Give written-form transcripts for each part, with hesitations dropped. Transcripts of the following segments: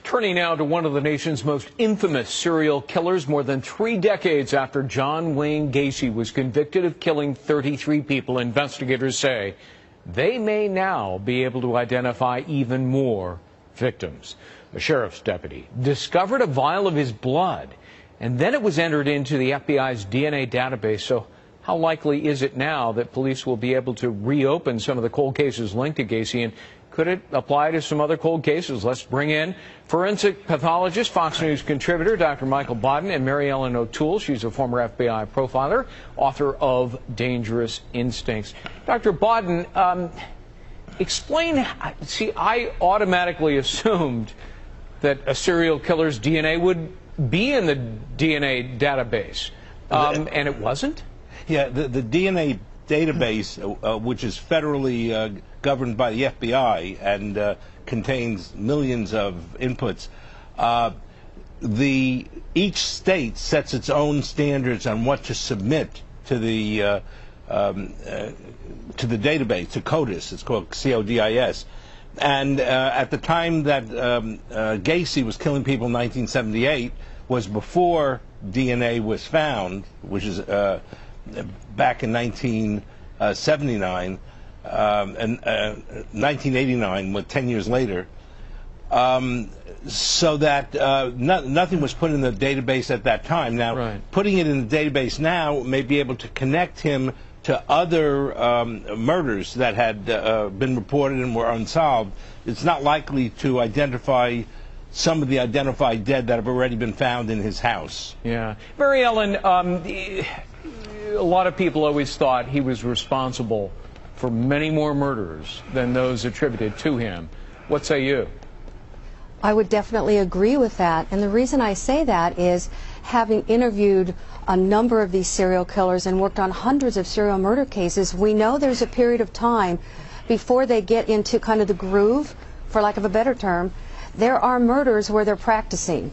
Turning now to one of the nation's most infamous serial killers, more than 3 decades after John Wayne Gacy was convicted of killing 33 people, investigators say they may now be able to identify even more victims. A sheriff's deputy discovered a vial of his blood, and then it was entered into the FBI's DNA database. So how likely is it now that police will be able to reopen some of the cold cases linked to Gacy, and could it apply to some other cold cases? Let's bring in forensic pathologist, Fox News contributor, Dr. Michael Bodden, and Mary Ellen O'Toole. She's a former FBI profiler, author of Dangerous Instincts. Dr. Bodden, explain. See, I automatically assumed that a serial killer's DNA would be in the DNA database, and it wasn't? Yeah, the DNA database, which is federally governed by the FBI and contains millions of inputs, each state sets its own standards on what to submit to the database, to CODIS. It's called CODIS. And at the time that Gacy was killing people in 1978 was before DNA was found, which is back in 1979 and 1989, 10 years later, so that nothing was put in the database at that time. Now, putting it in the database now may be able to connect him to other murders that had been reported and were unsolved. It's not likely to identify some of the identified dead that have already been found in his house. Yeah. Mary Ellen, a lot of people always thought he was responsible for many more murders than those attributed to him. What say you? I would definitely agree with that. And the reason I say that is, having interviewed a number of these serial killers and worked on hundreds of serial murder cases, we know there's a period of time before they get into kind of the groove, for lack of a better term. There are murders where they're practicing.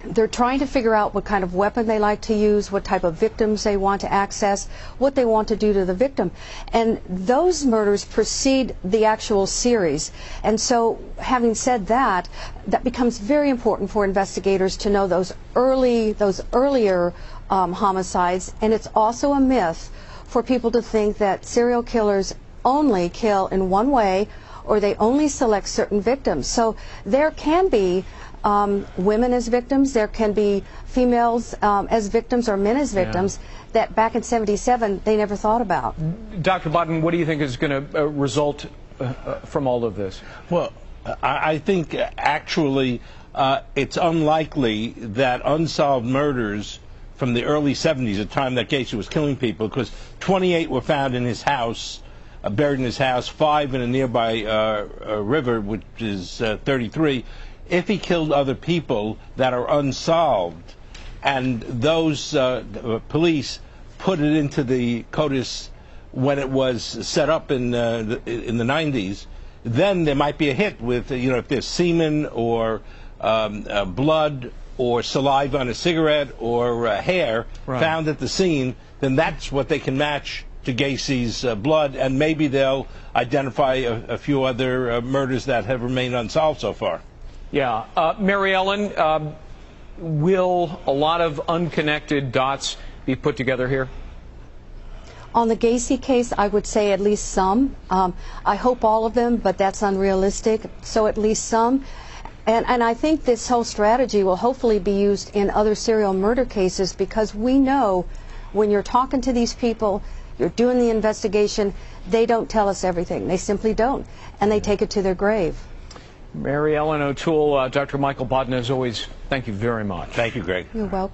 They're trying to figure out what kind of weapon they like to use, what type of victims they want to access, what they want to do to the victim. And those murders precede the actual series. And so, having said that, that becomes very important for investigators to know those earlier homicides. And it's also a myth for people to think that serial killers only kill in one way, or they only select certain victims. So there can be women as victims, there can be females as victims, or men as victims, that back in '77 they never thought about. Dr. Bodden, what do you think is going to result from all of this? Well, I think actually it's unlikely that unsolved murders from the early '70s, the time that Gacy was killing people, because 28 were found in his house, buried in his house, 5 in a nearby river, which is 33. If he killed other people that are unsolved, and those police put it into the CODIS when it was set up in the 90s, then there might be a hit with, if there's semen or blood or saliva on a cigarette or hair found at the scene, then that's what they can match to Gacy's blood, and maybe they'll identify a few other murders that have remained unsolved so far. Yeah. Mary Ellen, will a lot of unconnected dots be put together here? On the Gacy case, I would say at least some. I hope all of them, but that's unrealistic. So at least some. And I think this whole strategy will hopefully be used in other serial murder cases, because we know when you're talking to these people, you're doing the investigation, they don't tell us everything. They simply don't. And they take it to their grave. Mary Ellen O'Toole, Dr. Michael Bodden, as always, thank you very much. Thank you, Greg. You're welcome.